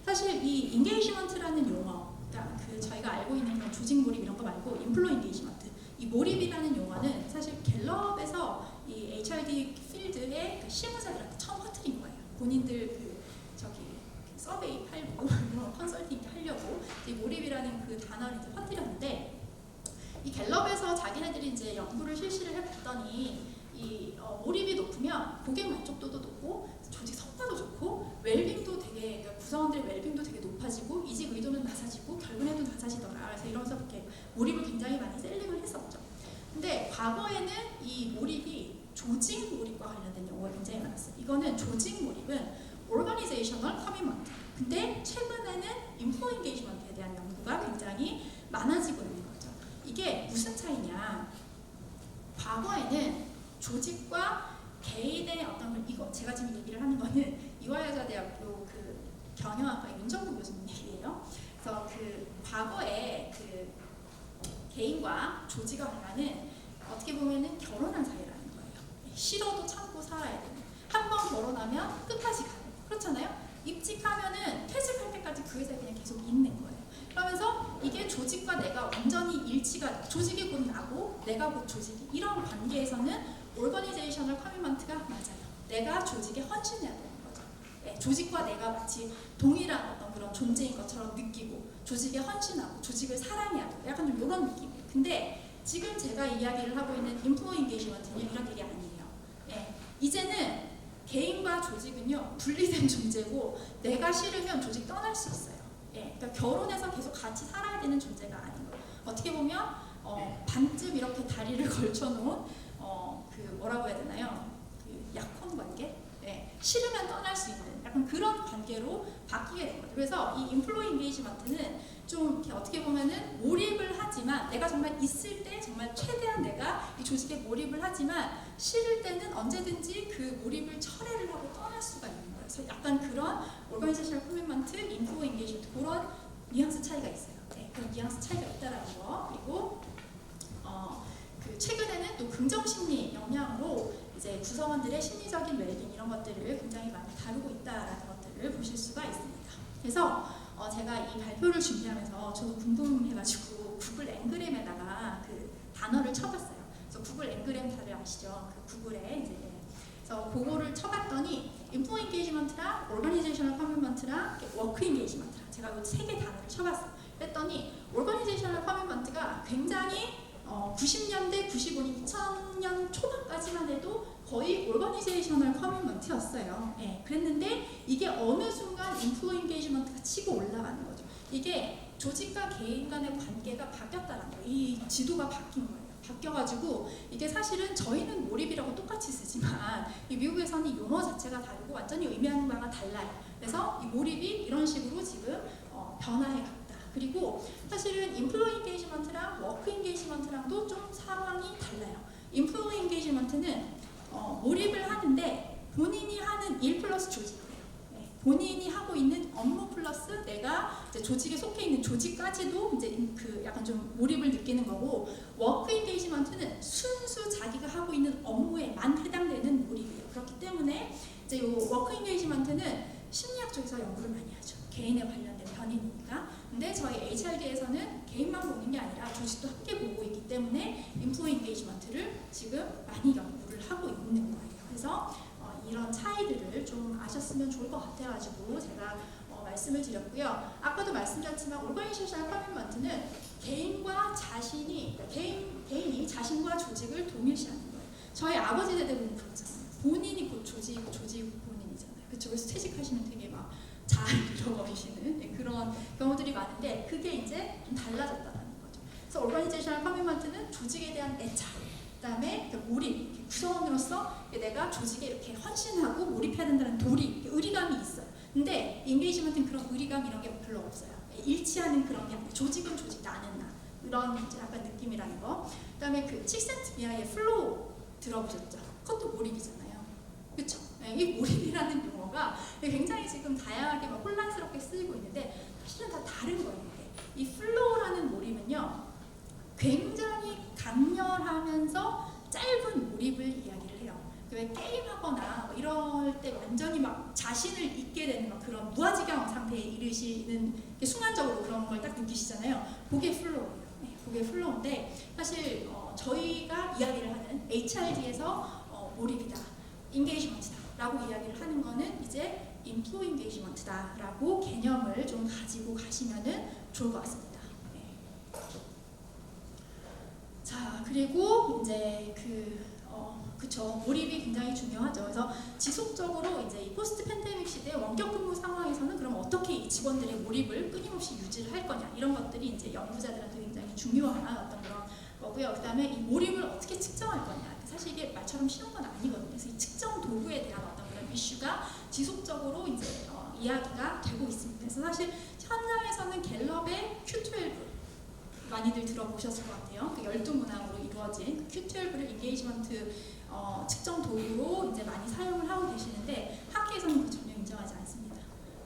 사실 이 인게이지먼트라는 용어, 그러니까 그 저희가 알고 있는 그런 조직 몰입 이런 거 말고 인플로이 인게이지먼트, 이 몰입이라는 용어는 사실 갤럽에서 이 HRD 필드의 그 실무자들한테 처음 퍼뜨린 거예요. 본인들 그 서베이 하려고 컨설팅 하려고 이 몰입이라는 그 단어를 이제 퍼뜨렸는데, 이 갤럽에서 자기네들이 이제 연구를 실시를 해봤더니 이 몰입이 높으면 고객 만족도도 높고 조직 성과도 좋고 웰빙도 되게, 그러니까 구성원들의 웰빙도 되게 높아지고 이직 의도는 낮아지고 결근에도 낮아지더라. 그래서 이러면서 이렇게 몰입을 굉장히 많이 셀링을 했었죠. 근데 과거에는 이 몰입이 조직 몰입과 관련된 용어가 굉장히 많았어요. 이거는 조직 몰입은 오르가니제이셔널 커미먼트. 근데 최근에는 인플로이 인게이지먼트에 대한 연구가 굉장히 많아지고 있는 거죠. 이게 무슨 차이냐? 과거에는 조직과 개인의 어떤 이거 제가 지금 얘기를 하는 거는 이화여자대학교 그 경영학과 윤정국 교수님 얘기예요. 그래서 그 과거에 그 개인과 조직과 관련은 어떻게 보면은 결혼한 사이라는 거예요. 싫어도 참고 살아야 되는. 한 번 결혼하면 끝까지 가는. 그렇잖아요. 입직하면은 퇴직할 때까지 그 회사에 그냥 계속 있는 거예요. 그러면서 이게 조직과 내가 완전히 일치가, 조직이 곧 나고 내가 곧 조직이, 이런 관계에서는 오르거니제이셔널 커미먼트가 맞아요. 내가 조직에 헌신해야 되는 거죠. 네, 조직과 내가 마치 동일한 어떤 그런 존재인 것처럼 느끼고 조직에 헌신하고 조직을 사랑해야 되고 약간 좀 이런 느낌이에요. 근데 지금 제가 이야기를 하고 있는 인플로이 인게이지먼트는 이런 얘기 아니에요. 네, 이제는 개인과 조직은요 분리된 존재고 내가 싫으면 조직 떠날 수 있어요. 예, 그러니까 결혼해서 계속 같이 살아야 되는 존재가 아닌 거예요. 어떻게 보면 반쯤 이렇게 다리를 걸쳐놓은 그 뭐라고 해야 되나요? 그 약혼 관계? 네, 싫으면 떠날 수 있는 약간 그런 관계로 바뀌게 된 거죠. 그래서 이 인플로이 인게이지먼트는 좀 이렇게 어떻게 보면은 몰입을 하지만 내가 정말 있을 때 정말 최대한 내가 이 조직에 몰입을 하지만 싫을 때는 언제든지 그 몰입을 철회를 하고 떠날 수가 있는 거예요. 그래서 약간 그런 오르가니제이셔널 커미먼트, 인플로이 인게이지먼트 그런 뉘앙스 차이가 있어요. 네, 그런 뉘앙스 차이가 있다라는 거. 그리고 그 최근에는 또 긍정심리 영향으로 이제 구성원들의 심리적인 웰빙 이런 것들을 굉장히 많이 다루고 있다라는 것들을 보실 수가 있습니다. 그래서 제가 이 발표를 준비하면서 저도 궁금해가지고 구글 앵그램에다가 그 단어를 쳐봤어요. 그래서 구글 앵그램 다들 아시죠? 그 구글에 이제 그래서 그거를 쳐봤더니 인플로이 인게이지먼트랑 오르가니제이셔널 커미먼트랑 워크 인게이지먼트랑 제가 이 세 개 단어를 쳐봤어요. 그랬더니 오르가니제이셔널 커미먼트가 굉장히 90년대, 95년, 2000년 초반까지만 해도 거의 오르가니제이셔널 커미먼트였어요. 예, 그랬는데 이게 어느 순간 인플로이 인게이지먼트가 치고 올라가는 거죠. 이게 조직과 개인 간의 관계가 바뀌었다는 거예요. 이 지도가 바뀐 거예요. 바뀌어가지고 이게 사실은 저희는 몰입이라고 똑같이 쓰지만 이 미국에서는 이 용어 자체가 다르고 완전히 의미하는 바가 달라요. 그래서 이 몰입이 이런 식으로 지금 변화해 갔다. 그리고 사실은 인플로이 인게이지먼트랑 워크 인게이지먼트랑도 좀 상황이 달라요. 인플로이 인게이지먼트는 몰입을 하는데 본인이 하는 일 플러스 조직이에요. 네, 본인이 하고 있는 업무 플러스 내가 이제 조직에 속해 있는 조직까지도 이제 그 약간 좀 몰입을 느끼는 거고, 워크 인게이지먼트는 순수 자기가 하고 있는 업무에만 해당되는 몰입이에요. 그렇기 때문에 이제 이 워크 인게이지먼트는 심리학 쪽에서 연구를 많이 하죠. 개인에 관련된 변이니까. 근데 저희 HRD에서는 개인만 보는 게 아니라 조직도 함께 보고 있기 때문에 인플로이 인게이지먼트를 지금 많이 연구를 하고 있는 거예요. 그래서 이런 차이들을 좀 아셨으면 좋을 것 같아가지고 제가 말씀을 드렸고요. 아까도 말씀드렸지만 오르가니제이셔널 커미먼트는 개인과 자신이 개인이 자신과 조직을 동일시하는 거예요. 저희 아버지 세대 보면 그렇잖아요. 본인이 곧 조직 본인이잖아요. 그쵸? 그래서 퇴직하시면 되게 막 잘 잃어버리시는 그런 경우들이 많은데 그게 이제 좀 달라졌다는 거죠. 그래서 오르가니제이셔널 커미먼트는 조직에 대한 애착, 그다음에 몰입, 구성원으로서 내가 조직에 이렇게 헌신하고 몰입해야 된다는 도리, 의리감이 있어요. 근데 인게이지먼트는 그런 의리감 이런 게 별로 없어요. 일치하는 그런 게 아니라 조직은 조직, 나는 나. 이런 약간 느낌이라는 거. 그다음에 그 칙센트미아의 플로우 들어보셨죠? 그것도 몰입이잖아요. 그렇죠? 네, 이 몰입이라는 용어가 굉장히 지금 다양하게 막 혼란스럽게 쓰이고 있는데 사실은 다 다른 거예요. 이 플로우라는 몰입은요, 굉장히 강렬하면서 짧은 몰입을 이야기를 해요. 왜 게임하거나 뭐 이럴 때 완전히 막 자신을 잊게 되는 막 그런 무아지경 상태에 이르시는 순간적으로 그런 걸 딱 느끼시잖아요. 그게 플로우예요. 네, 그게 플로우인데 사실 저희가 이야기를 하는 HRD에서 몰입이다, 인게이지먼트다 라고 이야기를 하는 거는 이제 인플로이 인게이지먼트다라고 개념을 좀 가지고 가시면은 좋을 것 같습니다. 네. 자, 그리고 이제 그쵸, 몰입이 굉장히 중요하죠. 그래서 지속적으로 이제 이 포스트 팬데믹 시대 원격 근무 상황에서는 그럼 어떻게 이 직원들의 몰입을 끊임없이 유지를 할 거냐, 이런 것들이 이제 연구자들한테 굉장히 중요한 어떤 그런 거고요. 그다음에 이 몰입을 어떻게 측정할 거냐. 사실 이게 말처럼 쉬운 건 아니거든요. 그래서 이 측정 도구에 대한 어떤 그런 이슈가 지속적으로 이제 이야기가 되고 있습니다. 그래서 사실 현장에서는 갤럽의 Q12 많이들 들어보셨을 것 같아요. 그 12문항으로 이루어진 Q12를 인게이지먼트 측정 도구로 이제 많이 사용을 하고 계시는데 학계에서는 전혀 인정하지 않습니다.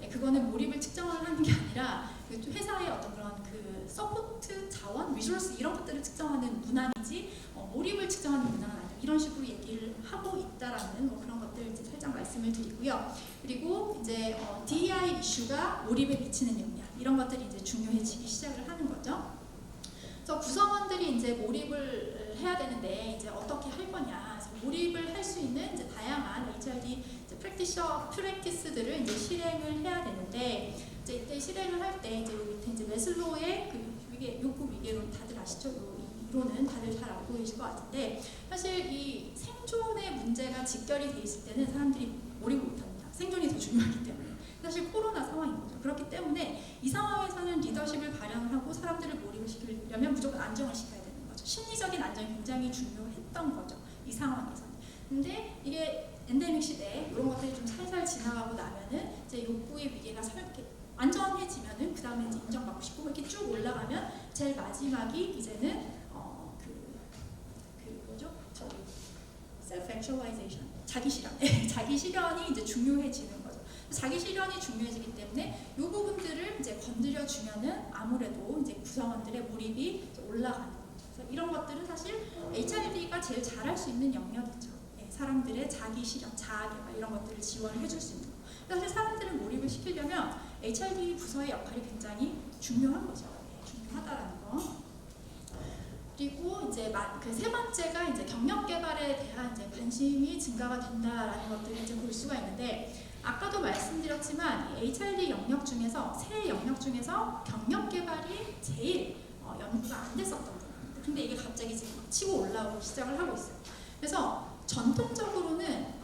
네, 그거는 몰입을 측정을 하는 게 아니라 회사의 어떤 그런 그 서포트 자원, 리소스 이런 것들을 측정하는 문항이지 몰입을 측정하는 문항은 아니다. 이런 식으로 얘기를 하고 있다라는 그런 것들 이제 살짝 말씀을 드리고요. 그리고 이제 DEI 이슈가 몰입에 미치는 영향, 이런 것들이 이제 중요해지기 시작을 하는 거죠. 그래서 구성원들이 이제 몰입을 해야 되는데 이제 어떻게 할 거냐. 그래서 몰입을 할 수 있는 이제 다양한 HRD 프랙티스들을 이제 실행을 해야 되는데 이제 이때 실행을 할 때 이제 여기 밑에 이제 메슬로우의 그 욕구 위계론 다들 아시죠? 이 이론은 다들 잘 알고 계실 것 같은데 사실 이 생존의 문제가 직결이 돼 있을 때는 사람들이 몰입을 못합니다. 생존이 더 중요하기 때문에. 사실 코로나 상황인 거죠. 그렇기 때문에 이 상황에서는 리더십을 발현을 하고 사람들을 몰입을 시키려면 무조건 안정을 시켜야 되는 거죠. 심리적인 안정이 굉장히 중요했던 거죠. 이 상황에서는. 근데 이게 엔데믹 시대 이런 것들이 좀 살살 지나가고 나면은 이제 욕구의 위계가 이렇게 안정해지면은 그 다음에 이제 인정받고 싶고 이렇게 쭉 올라가면 제일 마지막이 이제는 뭐죠? 저기 self-actualization, 자기 실현, 자기 실현이 이제 중요해지는 거죠. 자기 실현이 중요해지기 때문에 이 부분들을 이제 건드려 주면은 아무래도 이제 구성원들의 몰입이 이제 올라가는 거죠. 그래서 이런 것들은 사실 HRD가 제일 잘할 수 있는 영역이죠. 사람들의 자기 실현, 자아개발 이런 것들을 지원을 해줄 수 있는 거. 사실 사람들을 몰입을 시키려면 HRD 부서의 역할이 굉장히 중요한 거죠. 중요하다라는 거. 그리고 이제 그 세 번째가 이제 경력 개발에 대한 이제 관심이 증가가 된다라는 것들을 이제 볼 수가 있는데, 아까도 말씀드렸지만 이 HRD 영역 중에서 세 영역 중에서 경력 개발이 제일 연구가 안 됐었던 부분입니다. 근데 이게 갑자기 지금 치고 올라오기 시작을 하고 있어요. 그래서 전통적으로는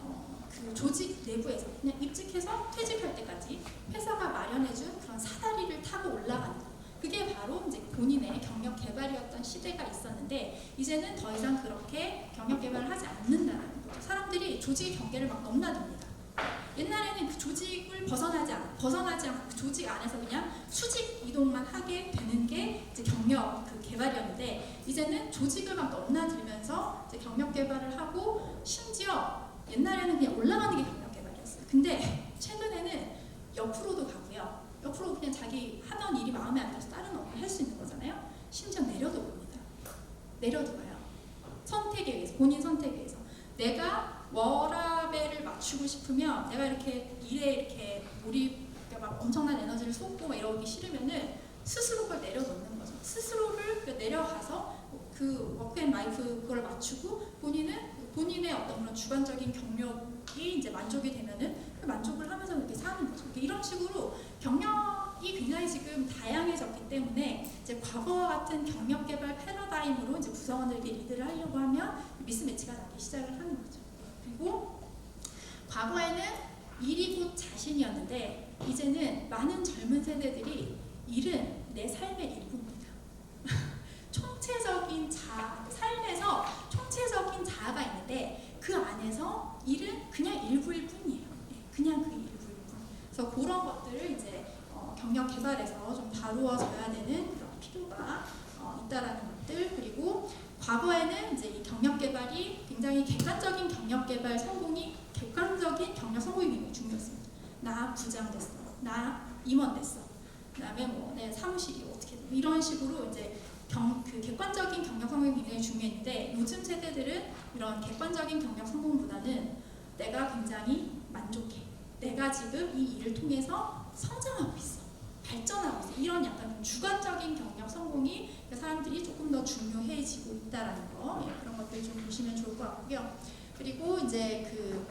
그 조직 내부에서 그냥 입직해서 퇴직할 때까지 회사가 마련해준 그런 사다리를 타고 올라가는 거. 그게 바로 이제 본인의 경력 개발이었던 시대가 있었는데, 이제는 더 이상 그렇게 경력 개발을 하지 않는다는 거죠. 사람들이 조직의 경계를 막 넘나듭니다. 옛날에는 그 조직을 벗어나지 않고 그 조직 안에서 그냥 수직 이동만 하게 되는 게 이제 경력 그 개발이었는데, 이제는 조직을 막 넘나들면서 이제 경력 개발을 하고, 심지어 옛날에는 그냥 올라가는 게 경력 개발이었어요. 근데 최근에는 옆으로도 가고요. 옆으로 그냥 자기 하던 일이 마음에 안 들어서 다른 업무를 할 수 있는 거잖아요. 심지어 내려도 봅니다. 내려도 봐요. 선택에 의해서, 본인 선택에 의해서. 내가 워라밸을 맞추고 싶으면, 내가 이렇게 일에 이렇게 막 엄청난 에너지를 쏟고 막 이러기 싫으면은 스스로 그걸 내려놓는 거죠. 스스로를 내려가서 그 워크앤라이프 그걸 맞추고 본인의 어떤 그런 주관적인 경력이 이제 만족이 되면은 그 만족을 하면서 이렇게 사는 거죠. 이런 식으로 경력이 굉장히 지금 다양해졌기 때문에 이제 과거와 같은 경력 개발 패러다임으로 이제 구성원들에게 리드를 하려고 하면 미스매치가 나기 시작을 하는 거죠. 그리고 과거에는 일이 곧 자신이었는데, 이제는 많은 젊은 세대들이 일은 내 삶의 일부입니다. 총체적인 삶에서 총체적인 자아가 있는데 그 안에서 일은 그냥 일부일 뿐이에요. 그냥 그 일부일 뿐. 그래서 그런 것들을 이제 경력 개발에서 좀 다루어져야 되는 그런 필요가 있다라는 것들. 그리고 과거에는 이제 이 경력 개발이 굉장히 객관적인 경력 개발 성공이 굉장히 중요했습니다. 나 부장 됐어, 나 임원 됐어, 그다음에 뭐 내 사무실이 어떻게 돼, 이런 식으로 이제 그 객관적인 경력 성공이 굉장히 중요했는데, 요즘 세대들은 이런 객관적인 경력 성공보다는 내가 굉장히 만족해, 내가 지금 이 일을 통해서 성장하고 있어, 발전하고 있어, 이런 약간 좀 주관적인 경력 성공이 사람들이 조금 더 중요해지고 있다라는 거, 그런 것들 좀 보시면 좋을 것 같고요. 그리고 이제 그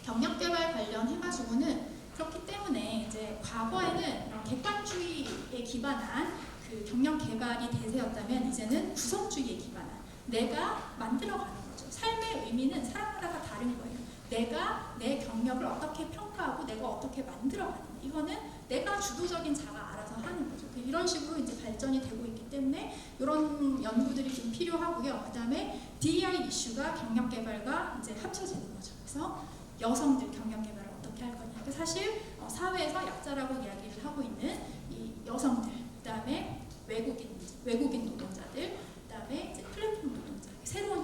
경력 개발 관련해가지고는 그렇기 때문에 이제 과거에는 이런 객관주의에 기반한 그 경력 개발이 대세였다면, 이제는 구성주의에 기반한 내가 만들어가는 거죠. 삶의 의미는 사람마다 다른 거예요. 내가 내 경력을 어떻게 평가하고 내가 어떻게 만들어가는, 이거는 내가 주도적인 자가 알아서 하는 거죠. 이런 식으로 이제 발전이 되고 있기 때문에 이런 연구들이 좀 필요하고요. 그 다음에 DEI 이슈가 경력 개발과 이제 합쳐지는 거죠. 그래서 여성들 경력 개발을 어떻게 할 거냐. 사실 사회에서 약자라고 이야기를 하고 있는 이 여성들, 그 다음에 외국인 노동자들, 그 다음에 이제 플랫폼 노동자, 새로운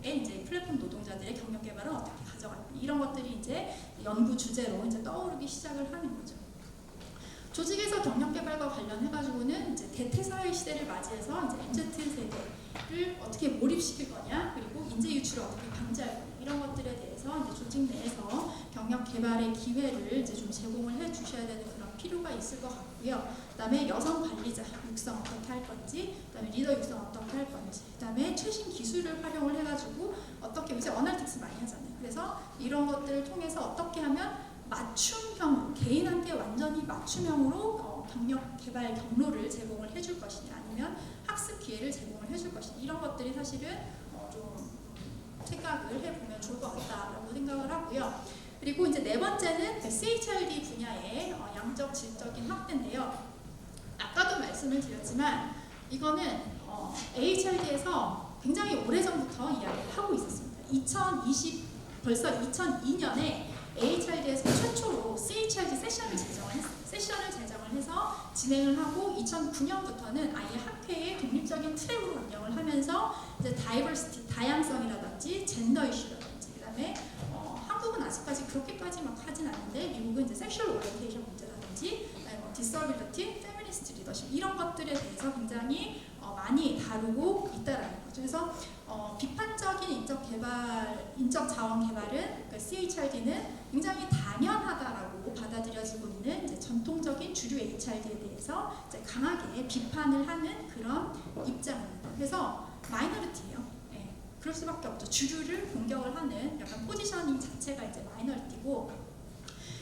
형태의 이제 플랫폼 노동자들의 경력 개발을 어떻게 가져가냐, 이런 것들이 이제 연구 주제로 이제 떠오르기 시작을 하는 거죠. 조직에서 경력 개발과 관련해가지고는 이제 대퇴사회 시대를 맞이해서 이제 MZ 세대를 어떻게 몰입시킬 거냐, 그리고 인재 유출을 어떻게 방지할 거냐, 이런 것들에 대해서 이제 조직 내에서 경력 개발의 기회를 이제 좀 제공을 해 주셔야 되는 그런 필요가 있을 것 같고요. 그다음에 여성 관리자 육성 어떻게 할 건지, 그다음에 리더 육성 어떻게 할 건지, 그다음에 최신 기술을 활용을 해가지고 어떻게, 요새 어널틱스 많이 하잖아요. 그래서 이런 것들을 통해서 어떻게 하면 맞춤형, 개인한테 완전히 맞춤형으로 경력 개발 경로를 제공을 해줄 것이냐, 아니면 학습 기회를 제공을 해줄 것이냐, 이런 것들이 사실은 좀 생각을 해보면 좋을 것 같다라고 생각을 하고요. 그리고 이제 네 번째는 SHRD 분야의 양적 질적인 확대인데요. 아까도 말씀을 드렸지만 이거는 HRD에서 굉장히 오래전부터 이야기를 하고 있었습니다. 벌써 2002년에 AHRD에서 최초로 CHRD 세션을 제정을 해서 진행을 하고 2009년부터는 아예 학회의 독립적인 트랙으로 운영을 하면서 이제 다이버시티, 다양성이라든지 젠더 이슈라든지 그다음에 한국은 아직까지 그렇게까지 막 하진 않는데 미국은 이제 섹슈얼 오리엔테이션 문제라든지 디서빌리티, 페미니스트 리더십 이런 것들에 대해서 굉장히 많이 다루고 있다라는 거죠. 그래서 비판적인 인적 자원 개발은 그러니까 CHRD는 굉장히 당연하다라고 받아들여지고 있는 이제 전통적인 주류 HRD에 대해서 이제 강하게 비판을 하는 그런 입장입니다. 그래서 마이너리티예요. 예, 그럴 수밖에 없죠. 주류를 공격을 하는 약간 포지셔닝 자체가 이제 마이너리티고.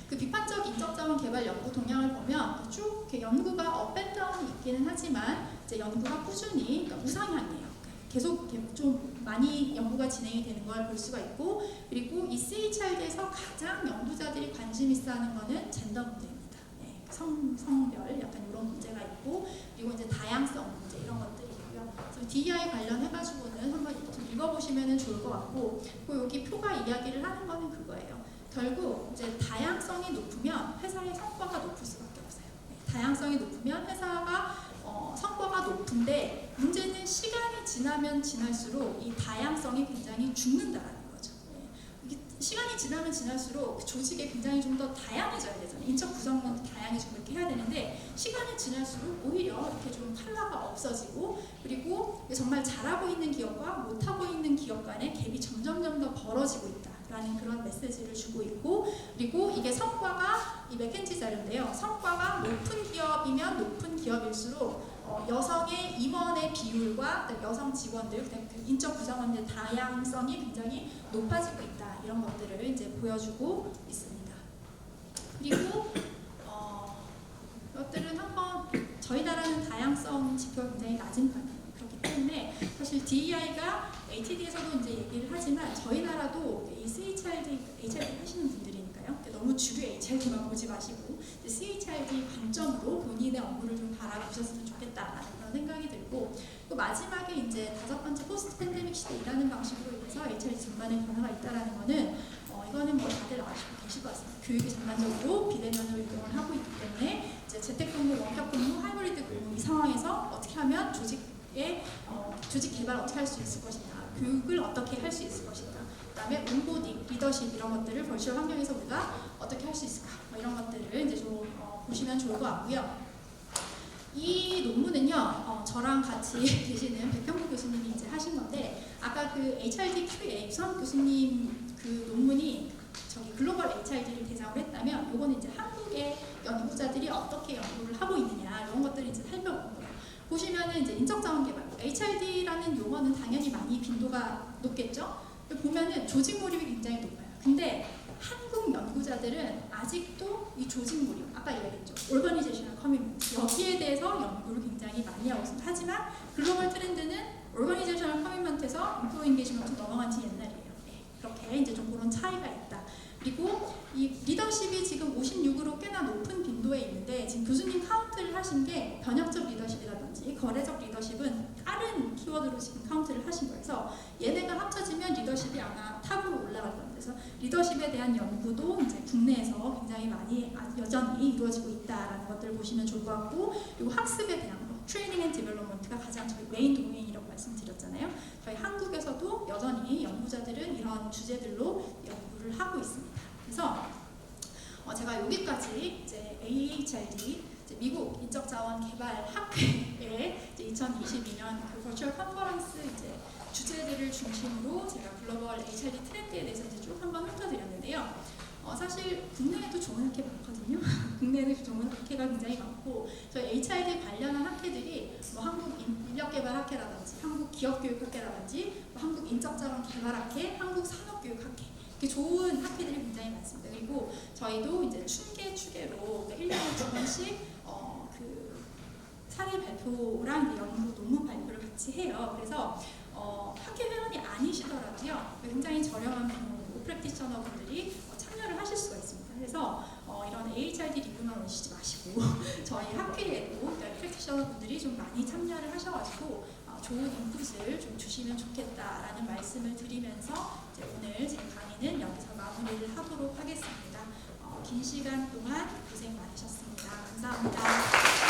그 비판적 인적자원 개발 연구 동향을 보면 쭉 이렇게 연구가 업앤다운이 있기는 하지만 이제 연구가 꾸준히 그러니까 우상향이에요. 계속 좀 많이 연구가 진행이 되는 걸 볼 수가 있고, 그리고 이 CHRD에서 가장 연구자들이 관심 있어하는 거는 젠더 문제입니다. 네, 성별 약간 이런 문제가 있고, 그리고 이제 다양성 문제 이런 것들이 있고요. 그래서 DEI 관련해가지고는 한번 좀 읽어보시면 좋을 것 같고, 그리고 여기 표가 이야기를 하는 거는 그거예요. 결국 이제 다양성이 높으면 회사의 성과가 높을 수밖에 없어요. 네, 다양성이 높으면 회사가 성과가 높은데 문제는 시간이 지나면 지날수록 이 다양성이 굉장히 죽는다라는 거죠. 네. 이게 시간이 지나면 지날수록 조직에 굉장히 좀 더 다양해져야 되잖아요. 인적 구성원도 다양해지고 이렇게 해야 되는데 시간이 지날수록 오히려 이렇게 좀 컬러가 없어지고 그리고 정말 잘하고 있는 기업과 못하고 있는 기업 간의 갭이 점점 더 벌어지고 있다. 라는 그런 메시지를 주고 있고, 그리고 이게 성과가 이 맥켄지 자료인데요. 성과가 높은 기업이면 높은 기업일수록 여성의 임원의 비율과 여성 직원들, 그다음에 인적 구성원의 다양성이 굉장히 높아지고 있다. 이런 것들을 이제 보여주고 있습니다. 그리고 이것들은 한번 저희 나라는 다양성 지표가 굉장히 낮은 편이에요. 그렇기 때문에 사실 DEI가 ATD에서도 이제 얘기를 하지만 저희 나라도 이 HRD 하시는 분들이니까요. 너무 주류 HRD만 보지 마시고 CHRD 관점으로 본인의 업무를 좀 바라보셨으면 좋겠다라는 그런 생각이 들고, 또 마지막에 이제 5번째 포스트 팬데믹 시대 일하는 방식으로 인해서 HRD 전반에 변화가 있다라는 거는 이거는 뭐 다들 아시고 계실 것 같습니다. 교육이 전반적으로 비대면으로 이동을 하고 있기 때문에 이제 재택근무, 원격근무, 하이브리드 근무 이 상황에서 어떻게 하면 조직 개발 어떻게 할 수 있을 것인가, 교육을 어떻게 할 수 있을 것인가, 그다음에 온보딩, 리더십 이런 것들을 버추얼 환경에서 우리가 어떻게 할 수 있을까, 이런 것들을 이제 좀 보시면 좋을 것 같고요. 이 논문은요, 저랑 같이 계시는 백형구 교수님이 이제 하신 건데, 아까 그 HRDQA 유선 교수님 그 논문이 저기 글로벌 HRD를 대상으로 했다면, 요거는 이제 한국의 연구자들이 어떻게 연구를 하고 있느냐 이런 것들을 이제 살펴본 거예요. 보시면은 이제 인적자원 개발, HRD라는 용어는 당연히 많이 빈도가 높겠죠. 보면은 조직 몰입이 굉장히 높아요. 근데 한국 연구자들은 아직도 이 조직 몰입, 아까 얘기했죠. 오거니제이셔널 커미트먼트, 여기에 대해서 연구를 굉장히 많이 하고 있습니다. 하지만 글로벌 트렌드는 오거니제이셔널 커미트먼트에서 인플로이 인게이지먼트 넘어간 지 옛날이에요. 네, 그렇게 이제 좀 그런 차이가 있다. 그리고 이 리더십이 지금 56으로 꽤나 높은 빈도에 있는데, 지금 교수님 카운트를 하신 게 변혁적 리더십이라든지 거래적 리더십은 다른 키워드로 지금 카운트를 하신 거예요. 그래서 얘네가 합쳐지면 리더십이 아마 탑으로 올라갈 겁니다. 그래서 리더십에 대한 연구도 이제 국내에서 굉장히 많이 여전히 이루어지고 있다라는 것들을 보시면 좋을 것 같고, 그리고 학습에 대한 거, 트레이닝 앤 디벨롭먼트가 가장 저희 메인 도메인이라고 말씀드렸잖아요. 저희 한국에서도 여전히 연구자들은 이런 주제들로 연구를 하고 있습니다. 그래서 제가 여기까지 이제 AHRD 이제 미국 인적자원 개발 학회의 2022년 그 버추얼 컨퍼런스 이제 주제들을 중심으로 제가 글로벌 HRD 트렌드에 대해서 이제 쭉 한번 훑어드렸는데요. 사실 국내에도 좋은 학회 많거든요. 국내에도 좋은 학회가 굉장히 많고, 저희 HRD 관련한 학회들이 뭐 한국 인력개발학회라든지 한국 기업교육학회라든지 뭐 한국 인적자원 개발학회, 한국 산업교육학회, 이렇게 좋은 학회들이 굉장히 많습니다. 그리고 저희도 이제 추계로 1년에 2번씩 그 사례 발표랑 연구 논문 발표를 같이 해요. 그래서 학회 회원이 아니시더라도요, 굉장히 저렴한 비용으로 프랙티셔너 분들이 참여를 하실 수가 있습니다. 그래서 이런 AHRD 리뷰만 오시지 마시고 저희 학회에도 프랙티셔너 분들이 좀 많이 참여를 하셔가지고 좋은 인풋을 좀 주시면 좋겠다라는 말씀을 드리면서 이제 오늘 제 강의는 여기서 마무리를 하도록 하겠습니다. 긴 시간 동안 고생 많으셨습니다. 감사합니다.